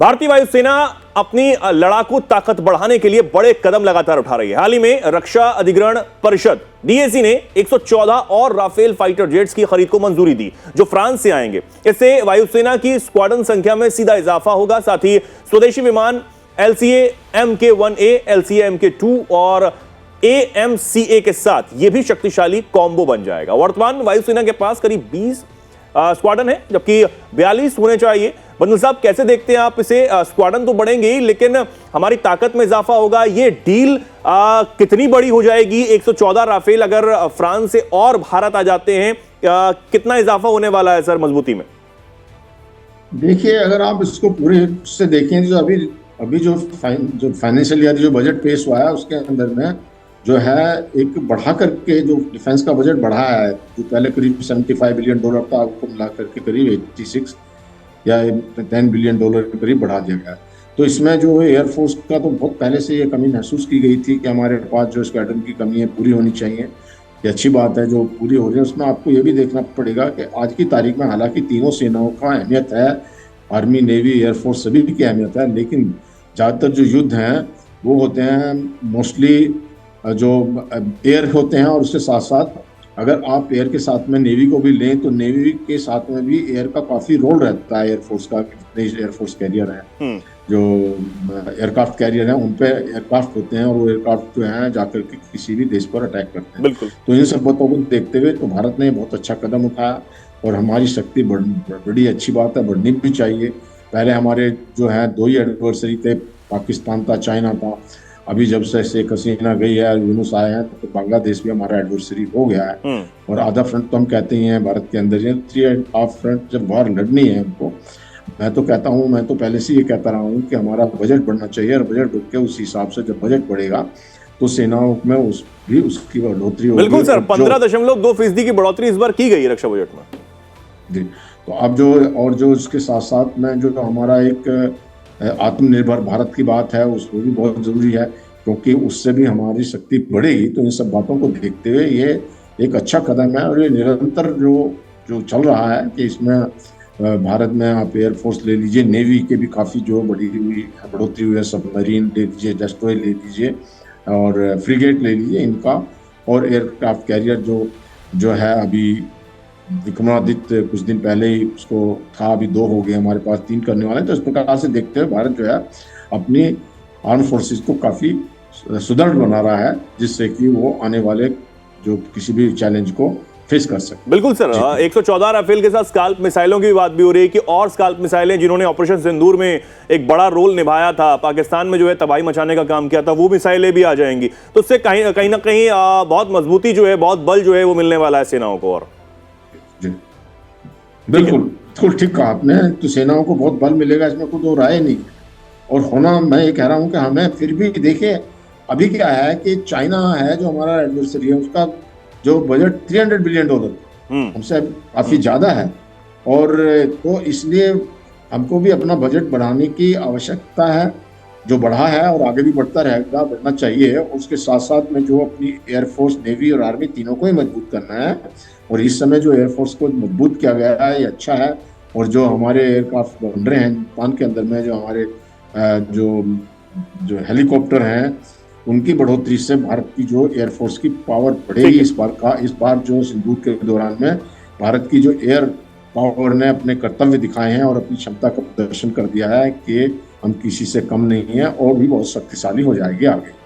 भारतीय वायुसेना अपनी लड़ाकू ताकत बढ़ाने के लिए बड़े कदम लगातार उठा रही है। हाल ही में रक्षा अधिग्रहण परिषद डीएसी ने 114 और राफेल फाइटर जेट्स की खरीद को मंजूरी दी, जो फ्रांस से आएंगे। इससे वायुसेना की स्क्वाड्रन संख्या में सीधा इजाफा होगा। साथ ही स्वदेशी विमान LCA Mk1A, LCA Mk2 और AMCA के साथ यह भी शक्तिशाली कॉम्बो बन जाएगा। वर्तमान वायुसेना के पास करीब 20 स्क्वाड्रन है, जबकि 42 होने चाहिए। बंदल साहब, कैसे देखते हैं आप इसे? स्क्वाड्रन तो बढ़ेंगे ही, लेकिन हमारी ताकत में इजाफा होगा। ये डील कितनी बड़ी हो जाएगी? 114 राफेल अगर फ्रांस से और भारत आ जाते हैं, कितना इजाफा होने वाला है सर मजबूती में? देखिए, अगर आप इसको पूरे से देखें तो अभी जो फाइनेंशियल ईयर जो बजट पेश हुआ है उसके अंदर में जो है एक बढ़ा करके जो डिफेंस का बजट बढ़ा है, जो पहले करीब $75 बिलियन था, उसको मिला करके करीब 86 या $10 बिलियन के करीब बढ़ा दिया गया है। तो इसमें जो एयरफोर्स का तो बहुत पहले से ये कमी महसूस की गई थी कि हमारे पास जो स्क्वाड्रन की कमी है पूरी होनी चाहिए। ये अच्छी बात है जो पूरी हो रही है। उसमें आपको ये भी देखना पड़ेगा कि आज की तारीख में हालांकि तीनों सेनाओं का अहमियत है, आर्मी, नेवी, एयरफोर्स सभी की अहमियत है, लेकिन ज़्यादातर जो युद्ध हैं वो होते हैं मोस्टली जो एयर होते हैं, और उसके साथ साथ अगर आप एयर के साथ में नेवी को भी लें तो नेवी के साथ में भी एयर का काफ़ी रोल रहता है। एयरफोर्स का जितने एयरफोर्स कैरियर हैं, जो एयरक्राफ्ट कैरियर हैं, उन पे एयरक्राफ्ट होते हैं और वो एयरक्राफ्ट जो हैं जाकर के किसी भी देश पर अटैक करते हैं। बिल्कुल। तो इन सब बातों को देखते हुए तो भारत ने बहुत अच्छा कदम उठाया और हमारी शक्ति बड़ी अच्छी बात है, बढ़नी भी चाहिए। पहले हमारे जो है 2 ही एडवर्सरी थे, पाकिस्तान था, चाइना था। अभी जब से शेख हसीना गई है, यूनुस आए हैं, तो बांग्लादेश भी हमारा एडवर्सरी हो गया है। और आधा फ्रंट तो हम कहते ही हैं भारत के अंदर, 3.5 फ्रंट जब बाहर लड़नी है हमको, मैं तो कहता हूँ, मैं तो पहले से ये कहता रहा हूँ कि हमारा बजट बढ़ना चाहिए, और बजट बढ़ के उस हिसाब से जब बजट बढ़ेगा तो सेनाओं में उसकी बढ़ोतरी होगी। बिल्कुल सर, 15.2% की बढ़ोतरी इस बार की गई है रक्षा बजट में जी। तो अब जो इसके साथ साथ में जो हमारा एक आत्मनिर्भर भारत की बात है, उसमें भी बहुत जरूरी है, क्योंकि उससे भी हमारी शक्ति बढ़ेगी। तो इन सब बातों को देखते हुए ये एक अच्छा कदम है, और ये निरंतर जो चल रहा है कि इसमें भारत में आप एयरफोर्स ले लीजिए, नेवी के भी काफ़ी जो बढ़ोतरी हुई है, सबमरीन ले लीजिए, डेस्ट्रॉयर ले लीजिए और फ्रिगेट ले लीजिए इनका, और एयरक्राफ्ट कैरियर जो है अभी विक्रमादित्य कुछ दिन पहले ही उसको था, अभी 2 हो गए, हमारे पास 3 करने वाले हैं। तो इस प्रकार से देखते हुए भारत जो है अपनी आर्म फोर्सेस को काफ़ी सुदृढ़ बना रहा है, जिससे कि वो आने वाले जो किसी भी चैलेंज को फेस कर सके। बिल्कुल सर, 114 राफेल के साथ स्काल्प मिसाइलों की बात भी हो रही है कि और स्काल्प मिसाइलें जिन्होंने ऑपरेशन सिंदूर में एक बड़ा रोल निभाया था, पाकिस्तान में जो है तबाही मचाने का काम किया था, वो मिसाइलें भी आ जाएंगी। तो उससे कहीं ना कहीं बहुत मजबूती जो है, बहुत बल जो है वो मिलने वाला है सेनाओं को। और बिल्कुल ठीक कहा आपने। तो सेनाओं को बहुत बल मिलेगा, इसमें कोई दो राय नहीं। और होना, मैं ये कह रहा हूँ कि हमें फिर भी देखिए अभी क्या है कि चाइना है जो हमारा एडवर्सरी है, उसका जो बजट $300 बिलियन हमसे काफी ज्यादा है, और तो इसलिए हमको भी अपना बजट बढ़ाने की आवश्यकता है, जो बढ़ा है और आगे भी बढ़ता रहेगा, बढ़ना चाहिए। उसके साथ साथ में जो अपनी एयरफोर्स, नेवी और आर्मी तीनों को ही मजबूत करना है। और इस समय जो एयरफोर्स को मजबूत किया गया है ये अच्छा है। और जो हमारे एयरक्राफ्ट बन रहे हैं हिंदुस्तान के अंदर में, जो हमारे जो हेलीकॉप्टर हैं, उनकी बढ़ोतरी से भारत की जो एयरफोर्स की पावर बढ़ेगी। इस बार जो सिंदूर के दौरान में भारत की जो एयर पावर ने अपने कर्तव्य दिखाए हैं और अपनी क्षमता का प्रदर्शन कर दिया है कि हम किसी से कम नहीं है, और भी बहुत शक्तिशाली हो जाएगी आगे।